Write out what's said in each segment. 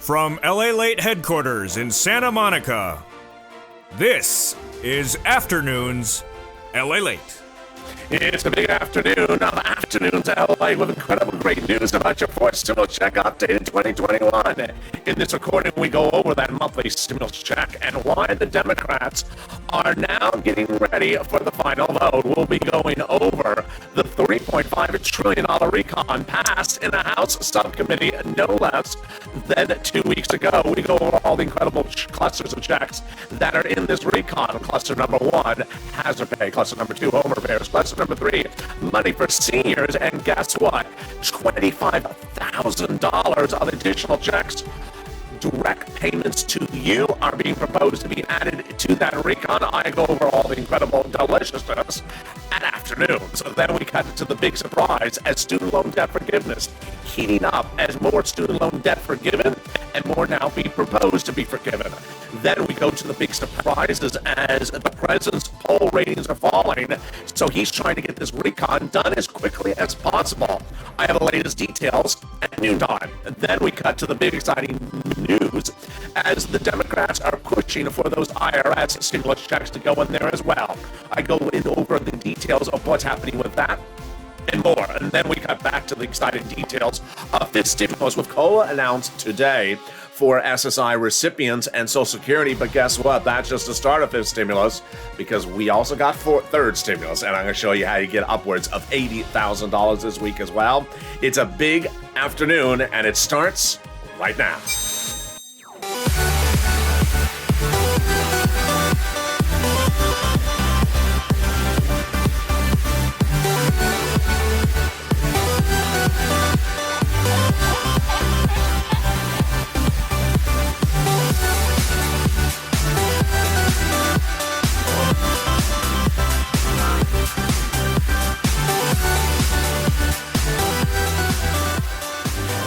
From Lalate headquarters in Santa Monica, this is Afternoons Lalate. It's a big afternoon of Afternoons LA with incredible great news about your fourth stimulus check update in 2021. In this recording, we go over that monthly stimulus check and why the Democrats are now getting ready for the final vote. We'll be going over the $3.5 trillion recon passed in the House subcommittee no less than 2 weeks ago. We go over all the incredible clusters of checks that are in this recon. Cluster number one, hazard pay. Cluster number two, home repairs. Cluster number three, money for seniors. And guess what? $25,000 of additional checks, direct payments to you, are being proposed to be added to that recon. I go over all the incredible deliciousness at afternoon. So then we cut to the big surprise as student loan debt forgiveness heating up as more student loan debt forgiven and more now be proposed to be forgiven. Then we go to the big surprises as the president's poll ratings are falling. So he's trying to get this recon done as quickly as possible. I have the latest details at noontime. And then we cut to the big exciting news as the Democrats are pushing for those IRS stimulus checks to go in there as well. I go in over the details of what's happening with that and more. And then we cut back to the exciting details of this stimulus with COLA announced today for SSI recipients and Social Security. But guess what? That's just the start of fifth stimulus, because we also got third stimulus, and I'm going to show you how you get upwards of $80,000 this week as well. It's a big afternoon, and it starts right now.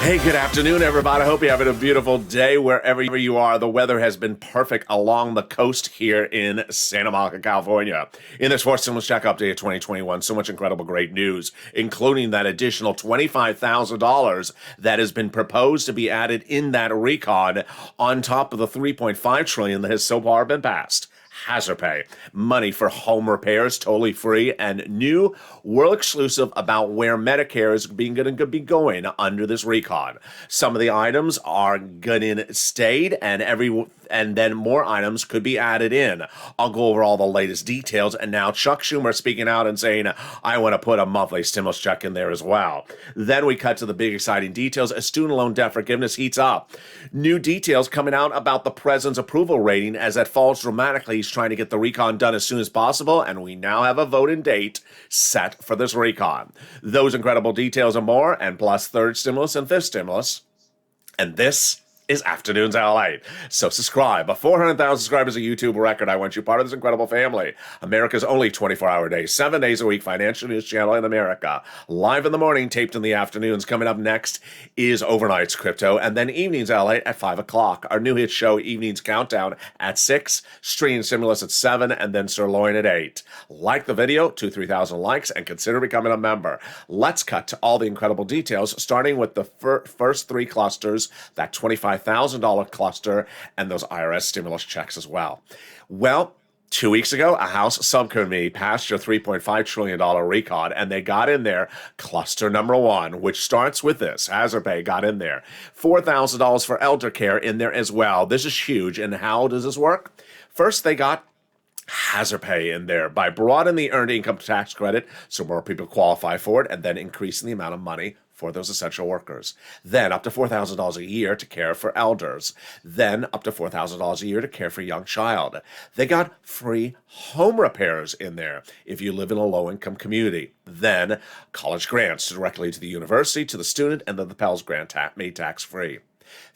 Hey, good afternoon, everybody. I hope you're having a beautiful day wherever you are. The weather has been perfect along the coast here in Santa Monica, California. In this fourth stimulus check update of 2021, so much incredible great news, including that additional $25,000 that has been proposed to be added in that recon on top of the $3.5 trillion that has so far been passed. Hazard pay, money for home repairs, totally free, and new world exclusive about where Medicare is going to be going under this recon. Some of the items are gonna stayed, and then more items could be added in. I'll go over all the latest details, and now Chuck Schumer speaking out and saying, I want to put a monthly stimulus check in there as well. Then we cut to the big exciting details as student loan debt forgiveness heats up. New details coming out about the president's approval rating as that falls dramatically. He's trying to get the recon done as soon as possible, and we now have a voting date set for this recon. Those incredible details and more, and plus third stimulus and fifth stimulus. And this is Afternoons LA. So subscribe. A 400,000 subscribers, a YouTube record. I want you part of this incredible family. America's only 24-hour day, 7 days a week financial news channel in America. Live in the morning, taped in the afternoons. Coming up next is Overnights Crypto, and then Evenings LA at 5 o'clock. Our new hit show, Evenings Countdown, at 6. Stream Stimulus at 7, and then Sirloin at 8. Like the video, 2,000-3,000 likes, and consider becoming a member. Let's cut to all the incredible details, starting with the first three clusters, that $25,000 cluster, and those IRS stimulus checks as well. Well, 2 weeks ago, a House subcommittee passed your $3.5 trillion recon, and they got in there cluster number one, which starts with this. Hazard pay got in there. $4,000 for elder care in there as well. This is huge. And how does this work? First, they got hazard pay in there by broadening the earned income tax credit so more people qualify for it, and then increasing the amount of money for those essential workers. Then up to $4,000 a year to care for elders. Then up to $4,000 a year to care for a young child. They got free home repairs in there if you live in a low-income community. Then college grants directly to the university, to the student, and then the Pell's grant made tax-free.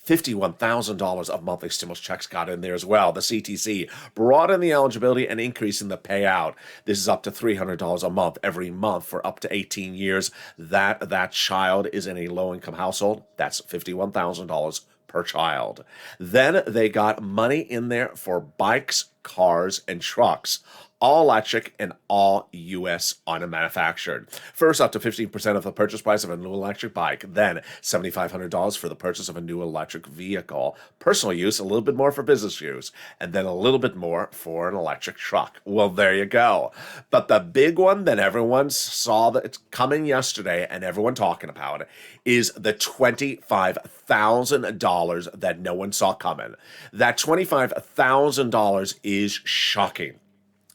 $51,000 of monthly stimulus checks got in there as well. The CTC broadened the eligibility and increasing the payout. This is up to $300 a month every month for up to 18 years. That child is in a low-income household. That's $51,000 per child. Then they got money in there for bikes, cars and trucks. All electric and all U.S. manufactured. First, up to 15% of the purchase price of a new electric bike. Then, $7,500 for the purchase of a new electric vehicle. Personal use, a little bit more for business use. And then a little bit more for an electric truck. Well, there you go. But the big one that everyone saw that it's coming yesterday and everyone talking about it is the $25,000 that no one saw coming. That $25,000 is shocking.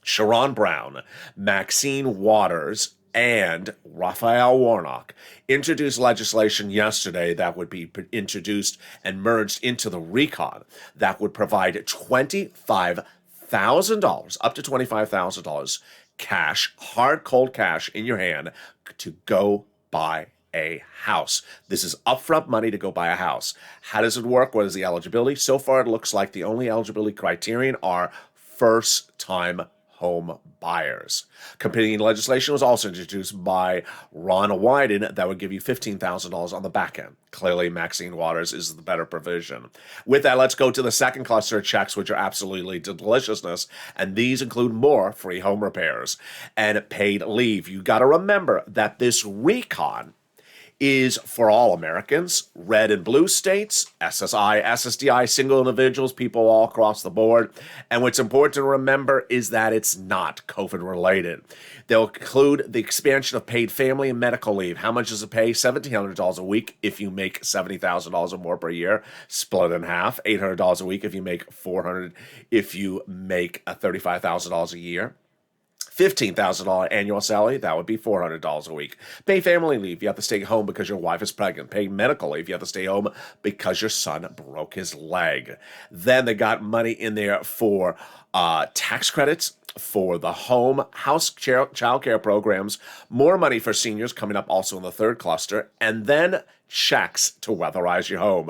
Sharon Brown, Maxine Waters, and Raphael Warnock introduced legislation yesterday that would be introduced and merged into the recon that would provide $25,000, up to $25,000 cash, hard, cold cash in your hand to go buy a house. This is upfront money to go buy a house. How does it work? What is the eligibility? So far, it looks like the only eligibility criterion are first-time home buyers. Competing legislation was also introduced by Ron Wyden that would give you $15,000 on the back end. Clearly, Maxine Waters is the better provision. With that, let's go to the second cluster of checks, which are absolutely deliciousness, and these include more free home repairs and paid leave. You got to remember that this recon is for all Americans, red and blue states, SSI, SSDI, single individuals, people all across the board. And what's important to remember is that it's not COVID related. They'll include the expansion of paid family and medical leave. How much does it pay? $1,700 a week if you make $70,000 or more per year, split in half. $800 a week if you make $400, if you make $35,000 a year. $15,000 annual salary, that would be $400 a week. Pay family leave, you have to stay home because your wife is pregnant. Pay medical leave, you have to stay home because your son broke his leg. Then they got money in there for tax credits, for the home, house, child care programs, more money for seniors coming up also in the third cluster, and then checks to weatherize your home.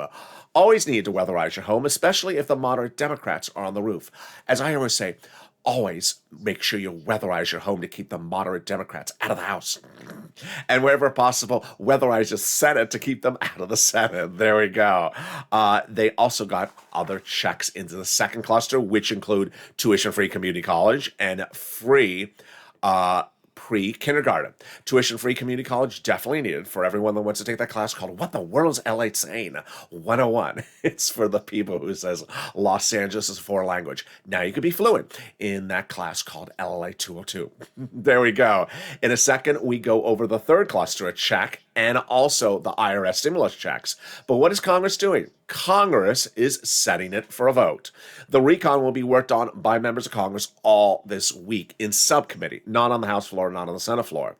Always need to weatherize your home, especially if the moderate Democrats are on the roof. As I always say, always make sure you weatherize your home to keep the moderate Democrats out of the House. And wherever possible, weatherize your Senate to keep them out of the Senate. There we go. They also got other checks into the second cluster, which include tuition-free community college and free pre-kindergarten. Tuition-free community college definitely needed for everyone that wants to take that class called What the World is Lalate Saying? 101. It's for the people who says Los Angeles is a foreign language. Now you could be fluent in that class called LLA 202. There we go. In a second, we go over the third cluster, a check, and also the IRS stimulus checks. But what is Congress doing? Congress is setting it for a vote. The recon will be worked on by members of Congress all this week in subcommittee, not on the House floor, not on the Senate floor.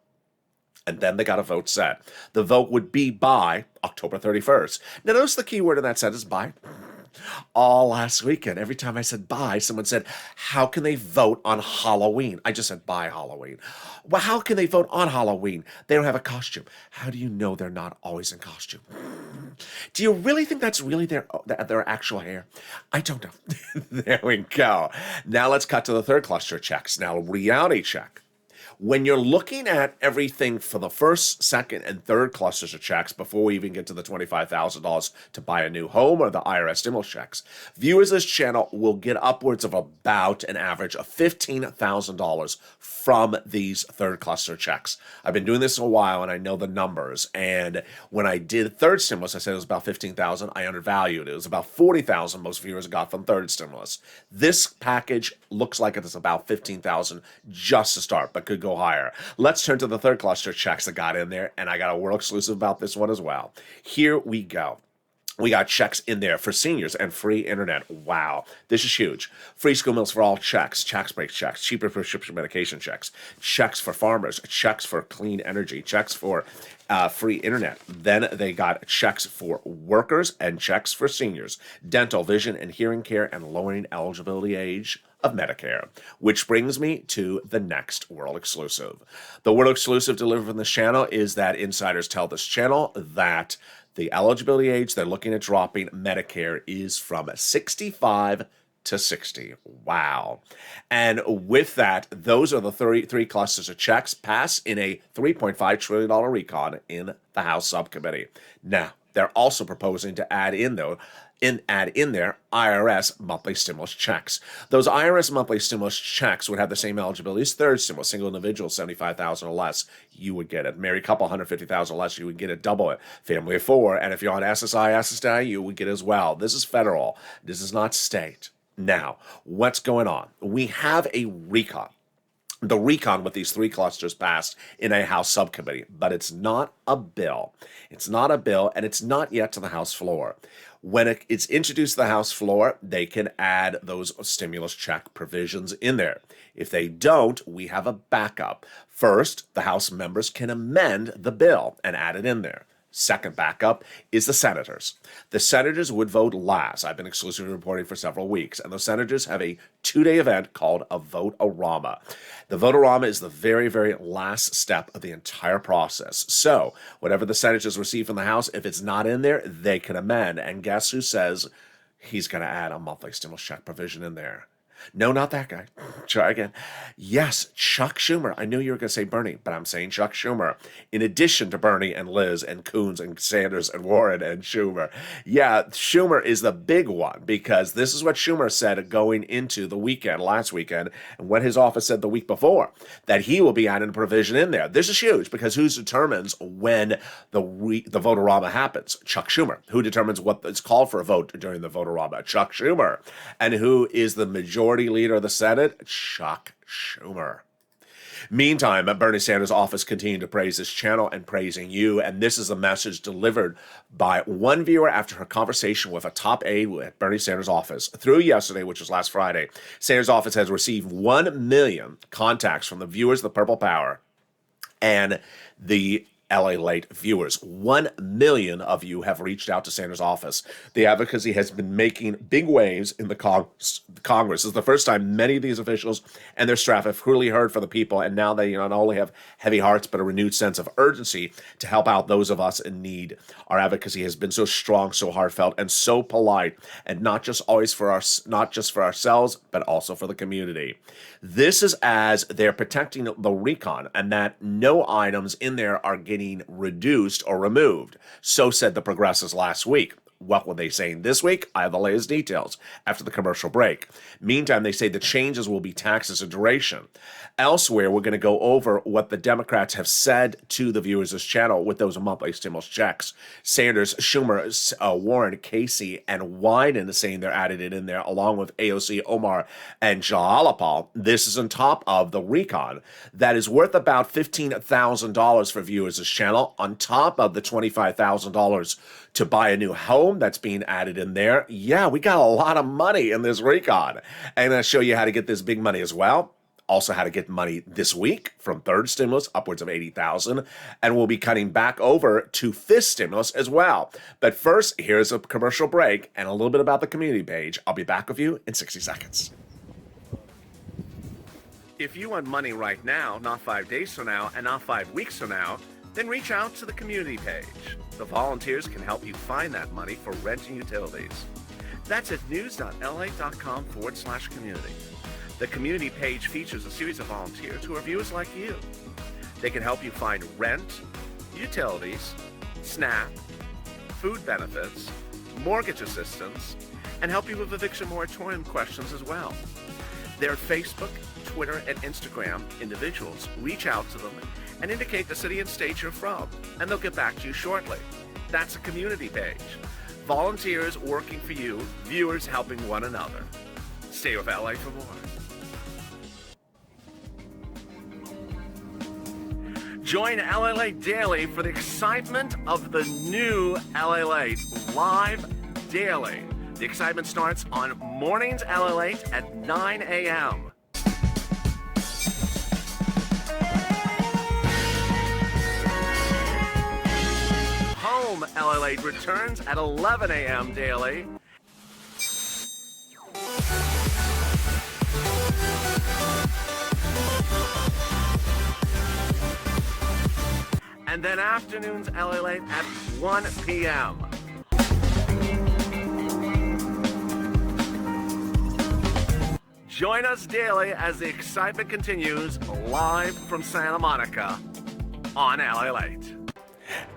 And then they got a vote set. The vote would be by October 31st. Now notice the key word in that sentence, by. All last weekend, every time I said bye, someone said, how can they vote on Halloween? I just said bye Halloween. Well, how can they vote on Halloween? They don't have a costume. How do you know they're not always in costume? Do you really think that's really their actual hair? I don't know. There we go. Now let's cut to the third cluster of checks. Now, reality check. When you're looking at everything for the first, second, and third clusters of checks before we even get to the $25,000 to buy a new home or the IRS stimulus checks, viewers of this channel will get upwards of about an average of $15,000 from these third cluster checks. I've been doing this a while and I know the numbers. And when I did third stimulus, I said it was about $15,000. I undervalued it. It was about $40,000 most viewers got from third stimulus. This package looks like it's about $15,000 just to start, but could go higher. Let's turn to the third cluster checks that got in there, and I got a world exclusive about this one as well. Here we go. We got checks in there for seniors and free internet. Wow, this is huge. Free school meals for all checks, tax break checks, cheaper prescription medication checks, checks for farmers, checks for clean energy, checks for free internet. Then they got checks for workers and checks for seniors, dental, vision, and hearing care, and lowering eligibility age of Medicare, which brings me to the next world exclusive. The world exclusive delivered from this channel is that insiders tell this channel that the eligibility age they're looking at dropping Medicare is from 65 to 60. Wow. And with that, those are the 33 clusters of checks passed in a $3.5 trillion recon in the House subcommittee. Now, they're also proposing to add in there IRS monthly stimulus checks. Those IRS monthly stimulus checks would have the same eligibility as third stimulus. Single individual, $75,000 or less, you would get it. Married couple, $150,000 or less, you would get it, double it. Family of four, and if you're on SSI, you would get it as well. This is federal. This is not state. Now, what's going on? We have a recon. The recon with these three clusters passed in a House subcommittee, but it's not a bill. It's not a bill, and it's not yet to the House floor. When it's introduced to the House floor, they can add those stimulus check provisions in there. If they don't, we have a backup. First, the House members can amend the bill and add it in there. Second backup is the senators. The senators would vote last. I've been exclusively reporting for several weeks, and those senators have a 2-day event called a vote-a-rama. The vote-a-rama is the very, very last step of the entire process. So whatever the senators receive from the House, if it's not in there, they can amend. And guess who says he's going to add a monthly stimulus check provision in there? No, not that guy. Try again. Yes, Chuck Schumer. I knew you were going to say Bernie, but I'm saying Chuck Schumer. In addition to Bernie and Liz and Coons and Sanders and Warren and Schumer. Yeah, Schumer is the big one because this is what Schumer said going into the weekend, last weekend, and what his office said the week before, that he will be adding a provision in there. This is huge because who determines when the vote-a-rama happens? Chuck Schumer. Who determines what is called for a vote during the vote-a-rama? Chuck Schumer. And who is the majority leader of the Senate? Chuck Schumer. Meantime, Bernie Sanders' office continued to praise this channel and praising you, and this is a message delivered by one viewer after her conversation with a top aide at Bernie Sanders' office. Through yesterday, which was last Friday, Sanders' office has received 1 million contacts from the viewers of the Purple Power and the Lalate viewers. 1 million of you have reached out to Sanders' office. The advocacy has been making big waves in the Congress. This is the first time many of these officials and their staff have truly heard from the people, and now they not only have heavy hearts, but a renewed sense of urgency to help out those of us in need. Our advocacy has been so strong, so heartfelt, and so polite, and not just for ourselves, but also for the community. This is as they're protecting the recon, and that no items in there are getting reduced or removed. So said the progressives last week. What were they saying this week? I have the latest details after the commercial break. Meantime, they say the changes will be taxes and duration. Elsewhere, we're going to go over what the Democrats have said to the viewers of this channel with those monthly stimulus checks. Sanders, Schumer, Warren, Casey, and Wyden is saying they're added it in there, along with AOC, Omar, and Jalapal. This is on top of the recon that is worth about $15,000 for viewers of this channel, on top of the $25,000 to buy a new home that's being added in there. Yeah, we got a lot of money in this recon. And I'll show you how to get this big money as well. Also how to get money this week from third stimulus, upwards of $80,000. And we'll be cutting back over to fifth stimulus as well. But first, here's a commercial break and a little bit about the community page. I'll be back with you in 60 seconds. If you want money right now, not 5 days from now, and not 5 weeks from now, then reach out to the community page. The volunteers can help you find that money for rent and utilities. That's at news.la.com/community. The community page features a series of volunteers who are viewers like you. They can help you find rent, utilities, SNAP, food benefits, mortgage assistance, and help you with eviction moratorium questions as well. They're Facebook, Twitter, and Instagram individuals. Reach out to them and indicate the city and state you're from, and they'll get back to you shortly. That's a community page. Volunteers working for you, viewers helping one another. Stay with LA for more. Join Lalate Daily for the excitement of the new Lalate live daily. The excitement starts on mornings Lalate at 9 a.m. Home Lalate returns at 11 a.m. daily. And then afternoons Lalate at 1 p.m. Join us daily as the excitement continues live from Santa Monica on LA Late.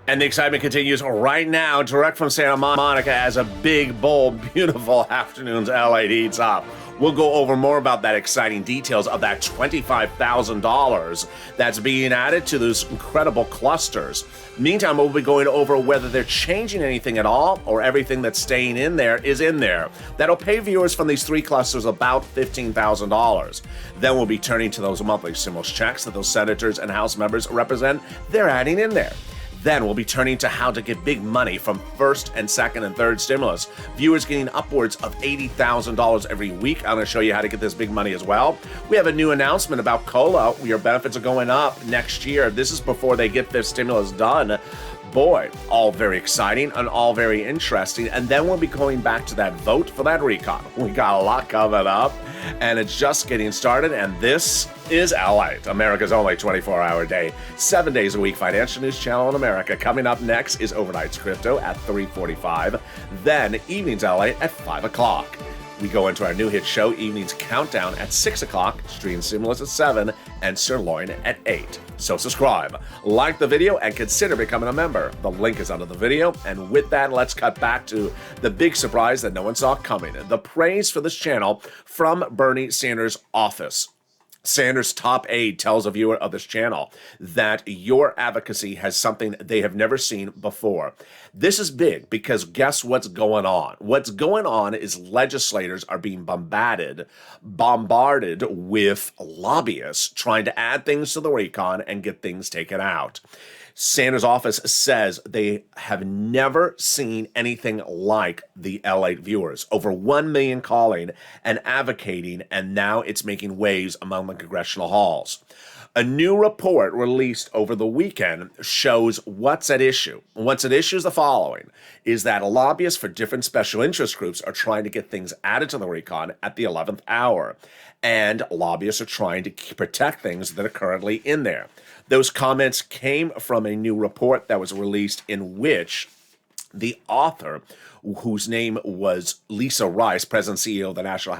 And the excitement continues right now, direct from Santa Monica, as a big, bold, beautiful afternoon's LA heats up. We'll go over more about that exciting details of that $25,000 that's being added to those incredible clusters. Meantime, we'll be going over whether they're changing anything at all or everything that's staying in there is in there. That'll pay viewers from these three clusters about $15,000. Then we'll be turning to those monthly stimulus checks that those senators and House members represent. They're adding in there. Then we'll be turning to how to get big money from first and second and third stimulus. Viewers getting upwards of $80,000 every week. I'm going to show you how to get this big money as well. We have a new announcement about COLA. Your benefits are going up next year. This is before they get their stimulus done. Boy, all very exciting and all very interesting. And then we'll be going back to that vote for that recon. We got a lot coming up, and it's just getting started. And this is Lalate, America's only 24-hour day, 7 days a week financial news channel in America. Coming up next is Overnight's Crypto at 3:45, then Evenings LA at 5 o'clock. We go into our new hit show, Evenings Countdown, at 6 o'clock, Stream Stimulus at 7, and Sirloin at 8. So subscribe, like the video, and consider becoming a member. The link is under the video. And with that, let's cut back to the big surprise that no one saw coming. The praise for this channel from Bernie Sanders' office. Sanders' top aide tells a viewer of this channel that your advocacy has something they have never seen before. This is big because guess what's going on? What's going on is legislators are being bombarded with lobbyists trying to add things to the recon and get things taken out. Sanders' office says they have never seen anything like the LA viewers. Over 1 million calling and advocating, and now it's making waves among the congressional halls. A new report released over the weekend shows what's at issue. What's at issue is the following, is that lobbyists for different special interest groups are trying to get things added to the recon at the 11th hour. And lobbyists are trying to protect things that are currently in there. Those comments came from a new report that was released in which the author, whose name was Lisa Rice, President and CEO of the National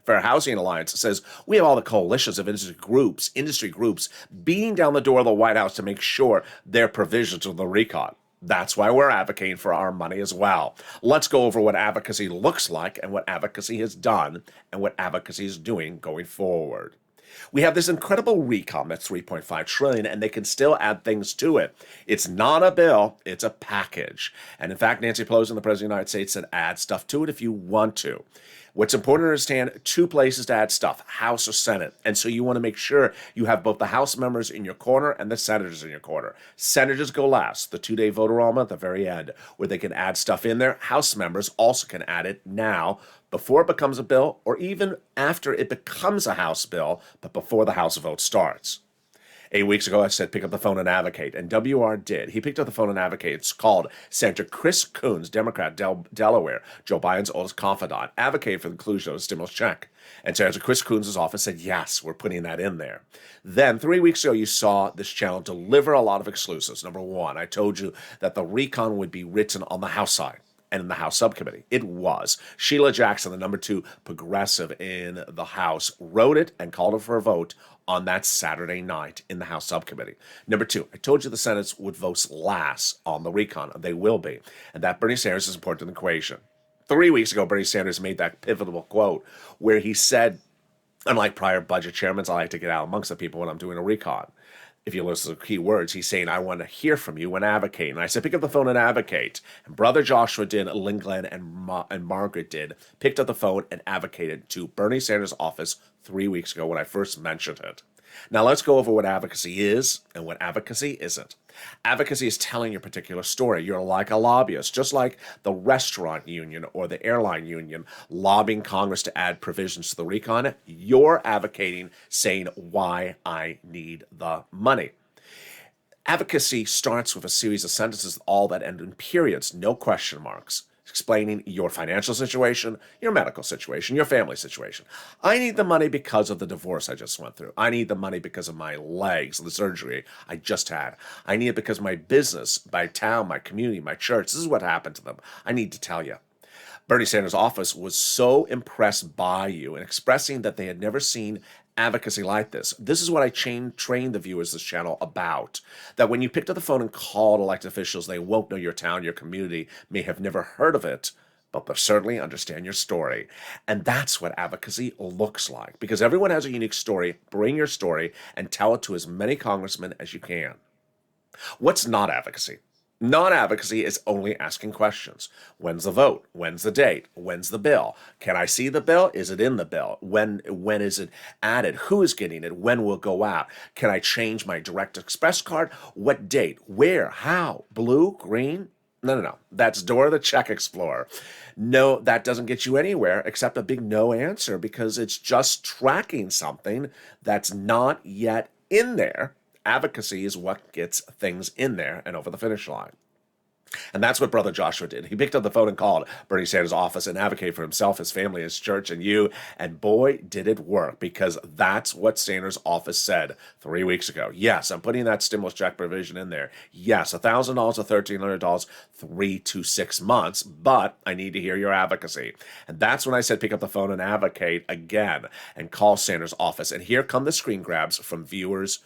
Fair Housing Alliance, says, we have all the coalitions of industry groups beating down the door of the White House to make sure their provisions of the recon. That's why we're advocating for our money as well. Let's go over what advocacy looks like and what advocacy has done and what advocacy is doing going forward. We have this incredible recon that's $3.5 trillion, and they can still add things to it. It's not a bill, it's a package. And in fact, Nancy Pelosi, the President of the United States, said add stuff to it if you want to. What's important to understand, two places to add stuff, House or Senate. And so you want to make sure you have both the House members in your corner and the senators in your corner. Senators go last, the 2-day vote enrollment at the very end, where they can add stuff in there. House members also can add it now, before it becomes a bill, or even after it becomes a House bill, but before the House vote starts. 8 weeks ago, I said, pick up the phone and advocate, and WR did. He picked up the phone and advocated. It's called Senator Chris Coons, Democrat, Delaware, Joe Biden's oldest confidant, advocated for the inclusion of a stimulus check. And Senator Chris Coons' office said, yes, we're putting that in there. Then 3 weeks ago, you saw this channel deliver a lot of exclusives. Number one, I told you that the recon would be written on the House side and in the House subcommittee. It was. Sheila Jackson, the number 2 progressive in the House, wrote it and called it for a vote on that Saturday night in the House subcommittee. Number 2, I told you the Senate would vote last on the recon. They will be. And that Bernie Sanders is important to the equation. 3 weeks ago, Bernie Sanders made that pivotal quote where he said, unlike prior budget chairmen, I like to get out amongst the people when I'm doing a recon. If you listen to the key words, he's saying, I want to hear from you and advocate. And I said, pick up the phone and advocate. And Brother Joshua did, Lynn Glenn and Margaret did, picked up the phone and advocated to Bernie Sanders' office 3 weeks ago when I first mentioned it. Now let's go over what advocacy is and what advocacy isn't. Advocacy is telling your particular story. You're like a lobbyist, just like the restaurant union or the airline union lobbying Congress to add provisions to the recon. You're advocating, saying why I need the money. Advocacy starts with a series of sentences, all that end in periods, no question marks, explaining your financial situation, your medical situation, your family situation. I need the money because of the divorce I just went through. I need the money because of my legs, the surgery I just had. I need it because of my business, my town, my community, my church. This is what happened to them. I need to tell you. Bernie Sanders' office was so impressed by you and expressing that they had never seen advocacy like this. This is what I trained the viewers of this channel about. That when you picked up the phone and called elected officials, they won't know your town, your community, may have never heard of it, but they'll certainly understand your story. And that's what advocacy looks like. Because everyone has a unique story. Bring your story and tell it to as many congressmen as you can. What's not advocacy? Non-advocacy is only asking questions. When's the vote? When's the date? When's the bill? Can I see the bill? Is it in the bill? When is it added? Who is getting it? When will it go out? Can I change my Direct Express card? What date? Where? How? Blue? Green? No. That's Dora the Check Explorer. No, that doesn't get you anywhere except a big no answer because it's just tracking something that's not yet in there. Advocacy is what gets things in there and over the finish line. And that's what Brother Joshua did. He picked up the phone and called Bernie Sanders' office and advocated for himself, his family, his church, and you. And boy, did it work, because that's what Sanders' office said 3 weeks ago. Yes, I'm putting that stimulus check provision in there. Yes, $1,000 or $1,300, 3 to 6 months, but I need to hear your advocacy. And that's when I said pick up the phone and advocate again and call Sanders' office. And here come the screen grabs from viewers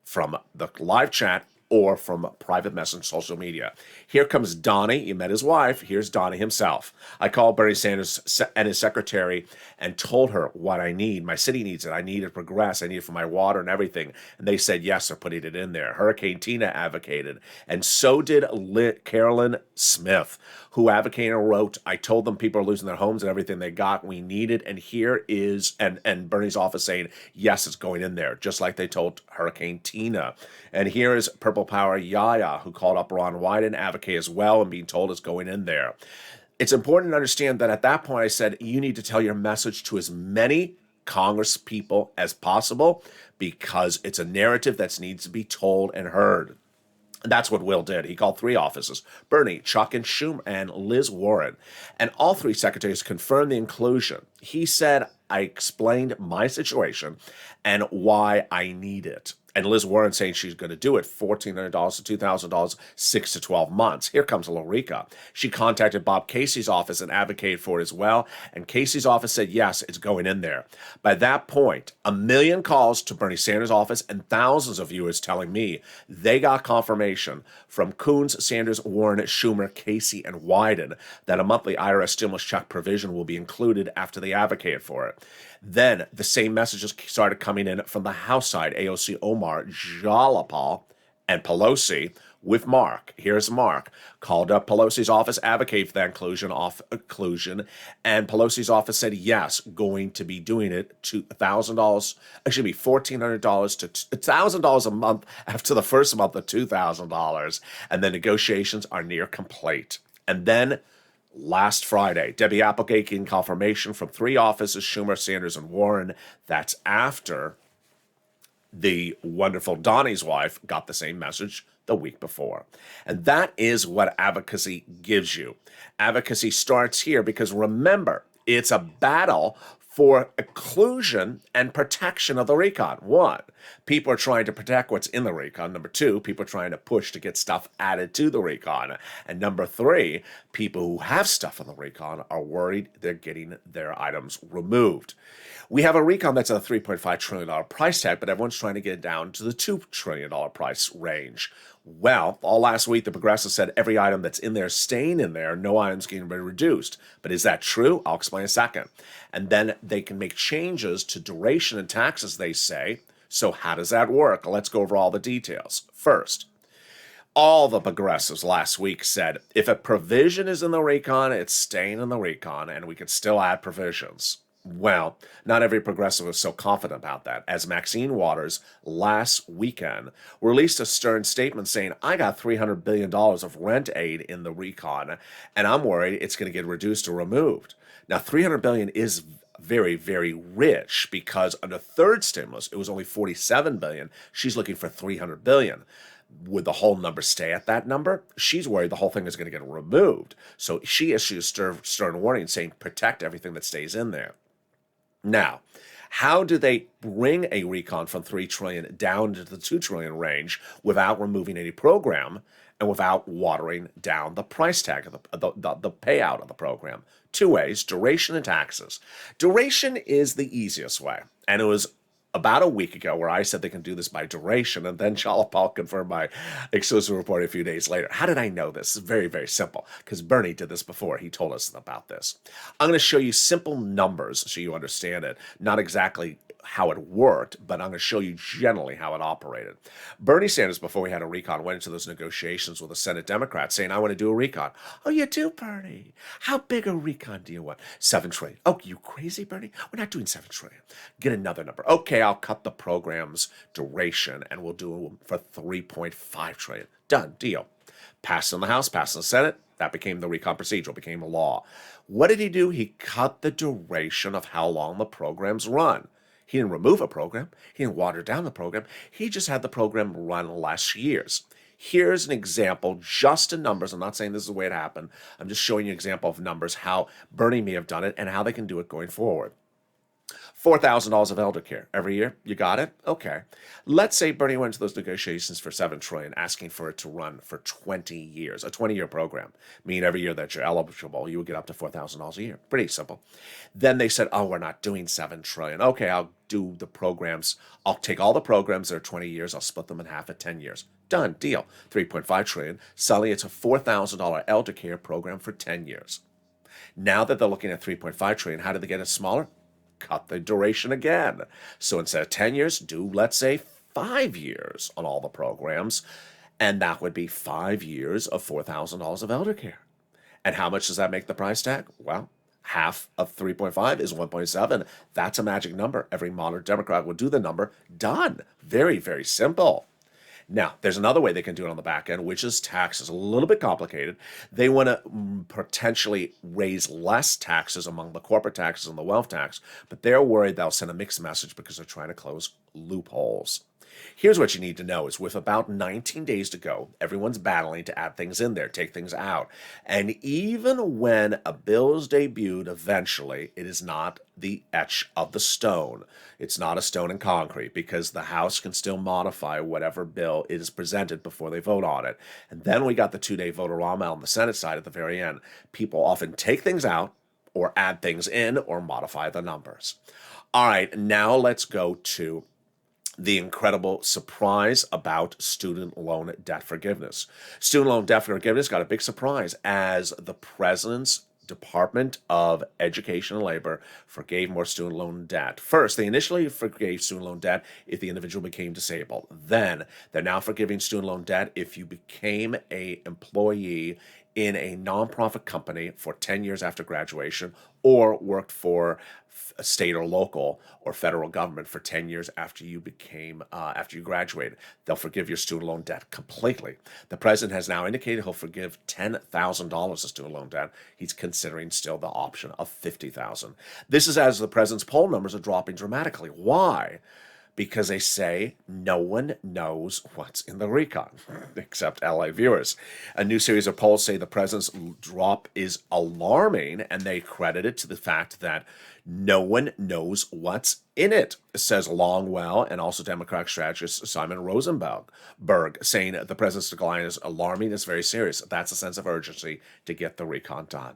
from the live chat or from private message social media. Here comes Donnie. You met his wife. Here's Donnie himself. I called Bernie Sanders and his secretary and told her what I need. My city needs it. I need it to progress. I need it for my water and everything. And they said, yes, they're putting it in there. Hurricane Tina advocated. And so did Carolyn Smith, who advocated and wrote, I told them people are losing their homes and everything they got. We need it. And here is, and Bernie's office saying, yes, it's going in there, just like they told Hurricane Tina. And here is Purple Power Yaya, who called up Ron Wyden, advocate as well, and being told it's going in there. It's important to understand that at that point I said, you need to tell your message to as many Congress people as possible, because it's a narrative that needs to be told and heard. And that's what Will did. He called 3 offices, Bernie, Chuck, and Schumer, and Liz Warren. And all 3 secretaries confirmed the inclusion. He said, I explained my situation and why I need it. And Liz Warren saying she's going to do it, $1,400 to $2,000, 6 to 12 months. Here comes Lorica. She contacted Bob Casey's office and advocated for it as well. And Casey's office said, yes, it's going in there. By that point, 1 million calls to Bernie Sanders' office and thousands of viewers telling me they got confirmation from Coons, Sanders, Warren, Schumer, Casey, and Wyden that a monthly IRS stimulus check provision will be included after they advocated for it. Then the same messages started coming in from the House side, AOC Omar, Jalapal, and Pelosi with Mark. Here's Mark. Called up Pelosi's office, advocated for that inclusion, and Pelosi's office said, yes, going to be doing it to $1,000, actually be $1,400 to $1,000 a month after the first month of $2,000. And the negotiations are near complete. And then last Friday, Debbie Applegate getting confirmation from 3 offices, Schumer, Sanders, and Warren. That's after the wonderful Donnie's wife got the same message the week before. And that is what advocacy gives you. Advocacy starts here because, remember, it's a battle for inclusion and protection of the recon. 1, people are trying to protect what's in the recon. Number 2, people are trying to push to get stuff added to the recon. And number 3, people who have stuff on the recon are worried they're getting their items removed. We have a recon that's at a $3.5 trillion price tag, but everyone's trying to get it down to the $2 trillion price range. Well, all last week, the progressives said every item that's in there is staying in there, no items getting reduced. But is that true? I'll explain in a second. And then they can make changes to duration and taxes, they say. So how does that work? Let's go over all the details. First, all the progressives last week said if a provision is in the recon, it's staying in the recon, and we can still add provisions. Well, not every progressive was so confident about that, as Maxine Waters last weekend released a stern statement saying, I got $300 billion of rent aid in the recon, and I'm worried it's going to get reduced or removed. Now, $300 billion is very, very rich, because on the third stimulus, it was only $47 billion. She's looking for $300 billion. Would the whole number stay at that number? She's worried the whole thing is going to get removed. So she issued a stern warning saying, protect everything that stays in there. Now, how do they bring a recon from $3 trillion down to the $2 trillion range without removing any program and without watering down the price tag of the payout of the program. Two ways: duration and taxes. Duration is the easiest way, and it was about a week ago where I said they can do this by duration, and then Paul confirmed my exclusive report a few days later. How did I know this? It's very, very simple, because Bernie did this before. He told us about this. I'm going to show you simple numbers so you understand it, not exactly how it worked, but I'm going to show you generally how it operated. Bernie Sanders, before we had a recon, went into those negotiations with the Senate Democrats saying, I want to do a recon. Oh, you do, Bernie? How big a recon do you want? 7 trillion. Oh, you crazy, Bernie? We're not doing 7 trillion. Get another number. Okay, I'll cut the program's duration and we'll do it for 3.5 trillion. Done. Deal. Passed in the House, passed in the Senate. That became the recon procedural, became a law. What did he do? He cut the duration of how long the programs run. He didn't remove a program. He didn't water down the program. He just had the program run less years. Here's an example, just in numbers. I'm not saying this is the way it happened. I'm just showing you an example of numbers, how Bernie may have done it and how they can do it going forward. $4,000 of elder care every year. You got it? Okay. Let's say Bernie went to those negotiations for $7 trillion, asking for it to run for 20 years, a 20-year program. Meaning every year that you're eligible, you would get up to $4,000 a year. Pretty simple. Then they said, oh, we're not doing $7 trillion. Okay, I'll do the programs. I'll take all the programs that are 20 years. I'll split them in half at 10 years. Done. Deal. $3.5 trillion. Suddenly, it's a $4,000 elder care program for 10 years. Now that they're looking at $3.5 trillion, how did they get it smaller? Cut the duration again. So instead of 10 years, do, let's say, 5 years on all the programs. And that would be 5 years of $4,000 of elder care. And how much does that make the price tag? Well, half of 3.5 is 1.7. That's a magic number. Every modern Democrat would do the number. Done. Very, very simple. Now, there's another way they can do it on the back end, which is taxes. A little bit complicated. They want to potentially raise less taxes among the corporate taxes and the wealth tax, but they're worried they'll send a mixed message because they're trying to close loopholes. Here's what you need to know is with about 19 days to go, everyone's battling to add things in there, take things out. And even when a bill is debuted, eventually, it is not the etch of the stone. It's not a stone and concrete because the House can still modify whatever bill is presented before they vote on it. And then we got the 2-day vote-a-rama on the Senate side at the very end. People often take things out or add things in or modify the numbers. All right, now let's go to the incredible surprise about student loan debt forgiveness. Student loan debt forgiveness got a big surprise as the president's Department of Education and Labor forgave more student loan debt. First, they initially forgave student loan debt if the individual became disabled. Then, they're now forgiving student loan debt if you became an employee in a nonprofit company for 10 years after graduation or worked for a state or local or federal government for 10 years after you graduated. They'll forgive your student loan debt completely. The president has now indicated he'll forgive $10,000 of student loan debt. He's considering still the option of $50,000. This is as the president's poll numbers are dropping dramatically. Why? Because they say no one knows what's in the recon, except LA viewers. A new series of polls say the president's drop is alarming, and they credit it to the fact that no one knows what's in it, says Longwell and also Democratic strategist Simon Rosenberg, saying the president's decline is alarming, it's very serious. That's a sense of urgency to get the recon done.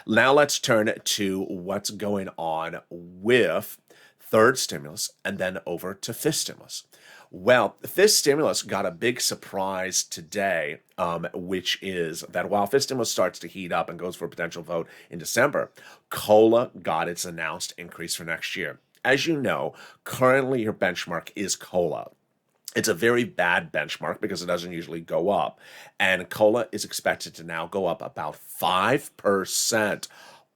Now let's turn to what's going on with third stimulus, and then over to fifth stimulus. Well, fifth stimulus got a big surprise today, which is that while fifth stimulus starts to heat up and goes for a potential vote in December, COLA got its announced increase for next year. As you know, currently your benchmark is COLA. It's a very bad benchmark because it doesn't usually go up. And COLA is expected to now go up about 5%.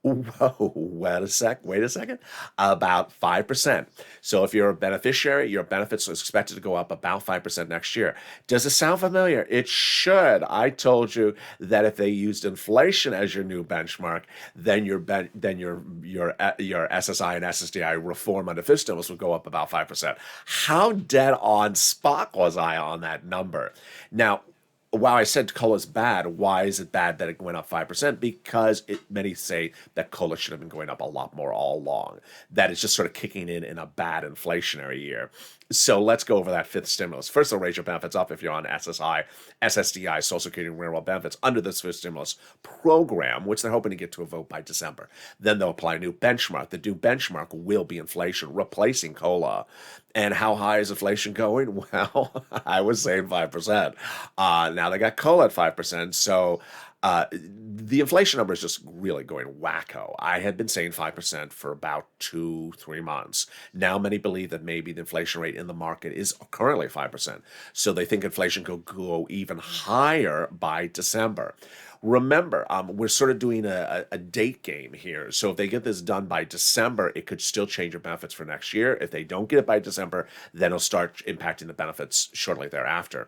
Whoa, wait a second. About 5%. So if you're a beneficiary, your benefits are expected to go up about 5% next year. Does it sound familiar? It should. I told you that if they used inflation as your new benchmark, then your SSI and SSDI reform under fifth stimulus would go up about 5%. How dead on spot was I on that number? Now, while I said COLA is bad, why is it bad that it went up 5%? Because many say that COLA should have been going up a lot more all along. That it's just sort of kicking in a bad inflationary year. So let's go over that fifth stimulus. First, they'll raise your benefits up if you're on SSI, SSDI, Social Security and Railroad benefits under this fifth stimulus program, which they're hoping to get to a vote by December. Then they'll apply a new benchmark. The new benchmark will be inflation, replacing COLA. And how high is inflation going? Well, I was saying 5%. Now they got COLA at 5%. So the inflation number is just really going wacko. I had been saying 5% for about 2-3 months. Now many believe that maybe the inflation rate in the market is currently 5%. So they think inflation could go even higher by December. Remember, we're sort of doing a date game here. So if they get this done by December, it could still change your benefits for next year. If they don't get it by December, then it'll start impacting the benefits shortly thereafter.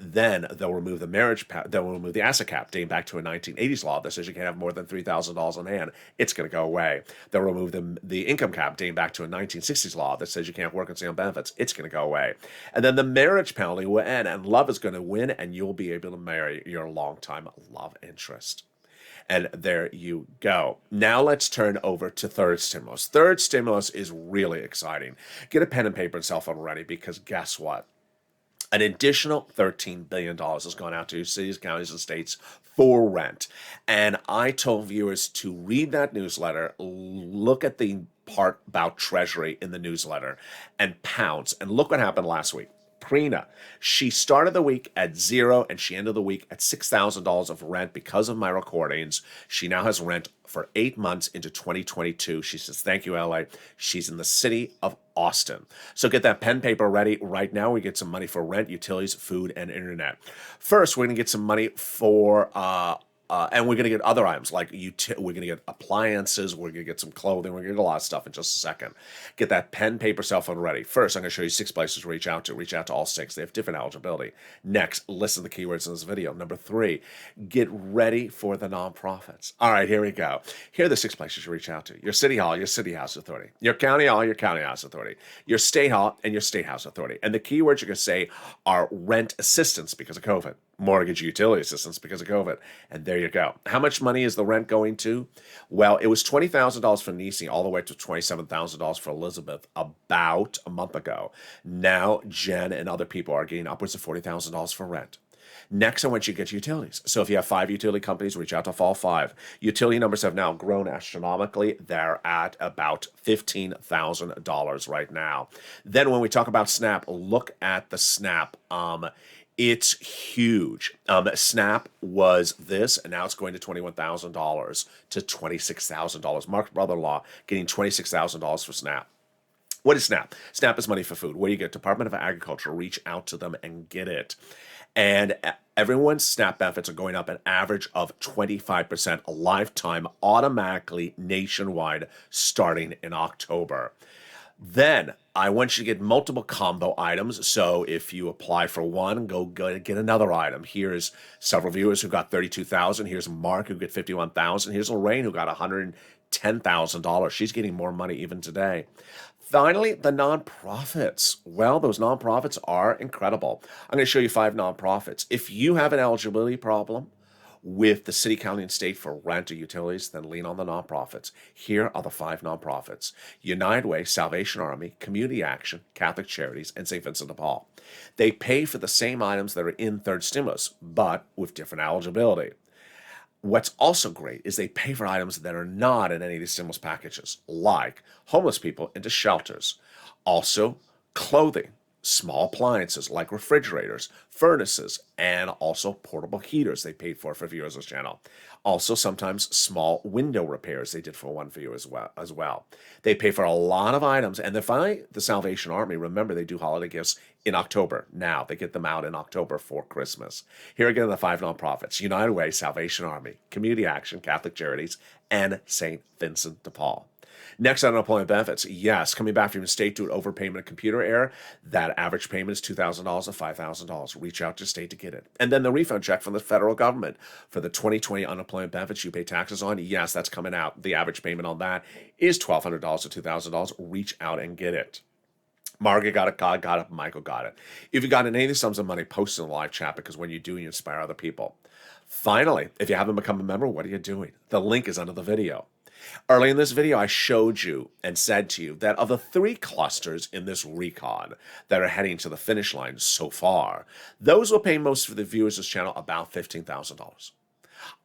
Then they'll remove they'll remove the asset cap dating back to a 1980s law that says you can't have more than $3,000 on hand. It's going to go away. They'll remove the income cap dating back to a 1960s law that says you can't work and stay on benefits. It's going to go away. And then the marriage penalty will end, and love is going to win, and you'll be able to marry your longtime love interest. And there you go. Now let's turn over to third stimulus. Third stimulus is really exciting. Get a pen and paper and cell phone ready, because guess what? An additional $13 billion has gone out to cities, counties, and states for rent. And I told viewers to read that newsletter, look at the part about Treasury in the newsletter, and pounce. And look what happened last week. Prina, she started the week at 0 and she ended the week at $6,000 of rent because of my recordings. She now has rent for 8 months into 2022. She says, thank you, LA. She's in the city of Austin. So get that pen paper ready right now. We get some money for rent, utilities, food, and internet. First, we're going to get some money for and we're going to get other items like we're going to get appliances, we're going to get some clothing, we're going to get a lot of stuff in just a second. Get that pen, paper, cell phone ready. First, I'm going to show you 6 places to reach out to. Reach out to all 6. They have different eligibility. Next, listen to the keywords in this video. Number 3, get ready for the nonprofits. All right, here we go. Here are the 6 places to reach out to. Your city hall, your city house authority. Your county hall, your county house authority. Your state hall, and your state house authority. And the keywords you're going to say are rent assistance because of COVID. Mortgage utility assistance because of COVID. And there you go. How much money is the rent going to? Well, it was $20,000 for Nisi all the way to $27,000 for Elizabeth about a month ago. Now, Jen and other people are getting upwards of $40,000 for rent. Next, I want you to get utilities. So if you have 5 utility companies, reach out to all 5. Utility numbers have now grown astronomically. They're at about $15,000 right now. Then when we talk about SNAP, look at the SNAP. It's huge. SNAP was this, and now it's going to $21,000 to $26,000. Mark's brother-in-law getting $26,000 for SNAP. What is SNAP? SNAP is money for food. Where you get Department of Agriculture, reach out to them and get it. And everyone's SNAP benefits are going up an average of 25% a lifetime, automatically nationwide, starting in October. Then I want you to get multiple combo items. So if you apply for one, go get another item. Here's several viewers who got $32,000. Here's Mark who got $51,000. Here's Lorraine who got $110,000. She's getting more money even today. Finally, the nonprofits. Well, those nonprofits are incredible. I'm going to show you 5 nonprofits. If you have an eligibility problem with the city, county, and state for rent or utilities, then lean on the nonprofits. Here are the 5 nonprofits: United Way, Salvation Army, Community Action, Catholic Charities, and St. Vincent de Paul. They pay for the same items that are in third stimulus, but with different eligibility. What's also great is they pay for items that are not in any of these stimulus packages, like homeless people into shelters. Also, clothing, small appliances like refrigerators, furnaces, and also portable heaters they paid for viewers of this channel. Also, sometimes small window repairs they did for one viewer as well. They pay for a lot of items. And then finally, the Salvation Army. Remember, they do holiday gifts in October. Now, they get them out in October for Christmas. Here again are the 5 nonprofits: United Way, Salvation Army, Community Action, Catholic Charities, and St. Vincent de Paul. Next, on unemployment benefits. Yes, coming back from your state due to overpayment and computer error, that average payment is $2,000 to $5,000. Reach out to state to get it. And then the refund check from the federal government for the 2020 unemployment benefits you pay taxes on. Yes, that's coming out. The average payment on that is $1,200 to $2,000. Reach out and get it. Margaret got it, God got it, Michael got it. If you got any of these sums of money, post in the live chat, because when you do, you inspire other people. Finally, if you haven't become a member, what are you doing? The link is under the video. Early in this video, I showed you and said to you that of the 3 clusters in this recon that are heading to the finish line so far, those will pay most for the viewers of this channel about $15,000.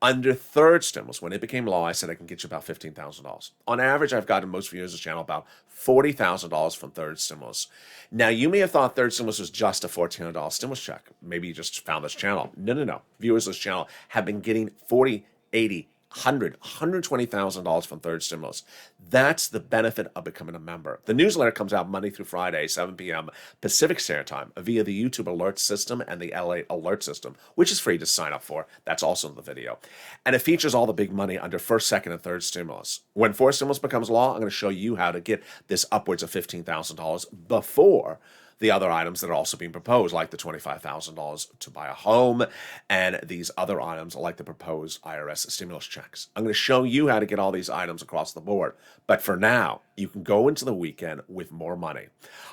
Under third stimulus, when it became law, I said I can get you about $15,000. On average, I've gotten most viewers of this channel about $40,000 from third stimulus. Now, you may have thought third stimulus was just a $1,400 stimulus check. Maybe you just found this channel. No. Viewers of this channel have been getting $40,000, $80,000, $120,000 from third stimulus. That's the benefit of becoming a member. The newsletter comes out Monday through Friday, 7 p.m. Pacific Standard Time via the YouTube alert system and the Lalate alert system, which is free to sign up for. That's also in the video. And it features all the big money under first, second, and third stimulus. When fourth stimulus becomes law, I'm going to show you how to get this upwards of $15,000 before the other items that are also being proposed, like the $25,000 to buy a home, and these other items like the proposed IRS stimulus checks. I'm going to show you how to get all these items across the board. But for now, you can go into the weekend with more money.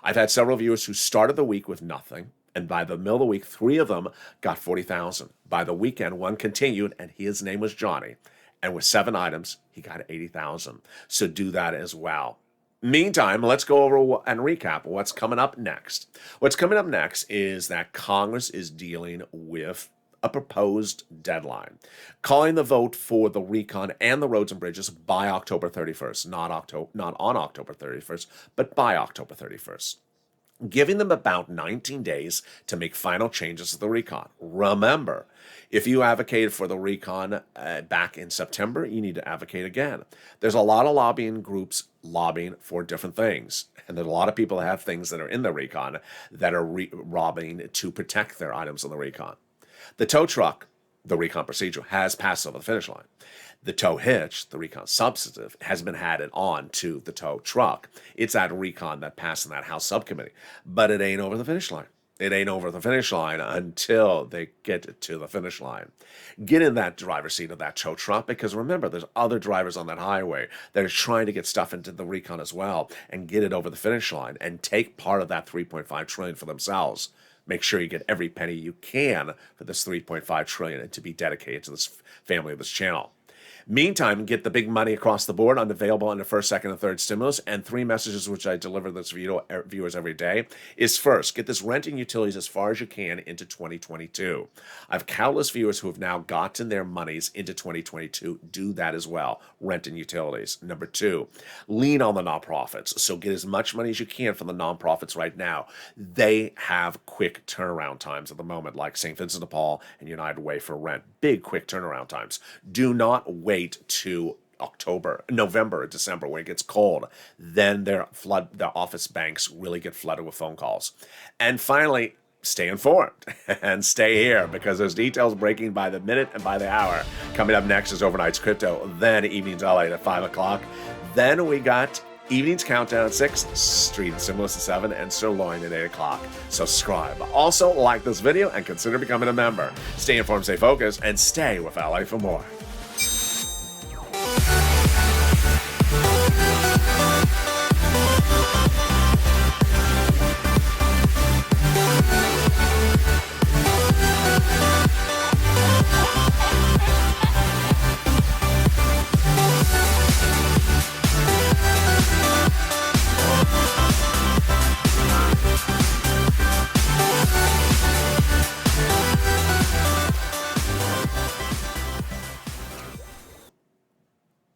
I've had several viewers who started the week with nothing, and by the middle of the week, 3 of them got $40,000. By the weekend, 1 continued, and his name was Johnny. And with 7 items, he got $80,000. So do that as well. Meantime, let's go over and recap what's coming up next. What's coming up next is that Congress is dealing with a proposed deadline, calling the vote for the recon and the roads and bridges by October 31st, not on October 31st, but by October 31st. Giving them about 19 days to make final changes to the recon. Remember, if you advocated for the recon back in September, you need to advocate again. There's a lot of lobbying groups lobbying for different things. And there's a lot of people that have things that are in the recon that are lobbying to protect their items in the recon. The tow truck, the recon procedure, has passed over the finish line. The tow hitch, the recon substantive, has been added on to the tow truck. It's that recon that passed in that House subcommittee, but it ain't over the finish line. It ain't over the finish line until they get to the finish line. Get in that driver's seat of that tow truck, because remember, there's other drivers on that highway that are trying to get stuff into the recon as well and get it over the finish line and take part of that $3.5 trillion for themselves. Make sure you get every penny you can for this $3.5 trillion and to be dedicated to this family of this channel. Meantime, get the big money across the board unavailable under first, second, and third stimulus. And 3 messages which I deliver to this viewers every day is first, get this rent and utilities as far as you can into 2022. I have countless viewers who have now gotten their monies into 2022. Do that as well. Rent and utilities. Number 2, lean on the nonprofits. So get as much money as you can from the nonprofits right now. They have quick turnaround times at the moment, like St. Vincent de Paul and United Way for Rent. Big quick turnaround times. Do not wait to November, December, when it gets cold. Then their office banks really get flooded with phone calls. And finally, stay informed and stay here, because there's details breaking by the minute and by the hour. Coming up next is Overnight's Crypto, then Evenings LA at 5 o'clock. Then we got Evenings Countdown at 6, Street and Stimulus at 7, and Sirloin at 8 o'clock. Subscribe. Also, like this video and consider becoming a member. Stay informed, stay focused, and stay with LA for more.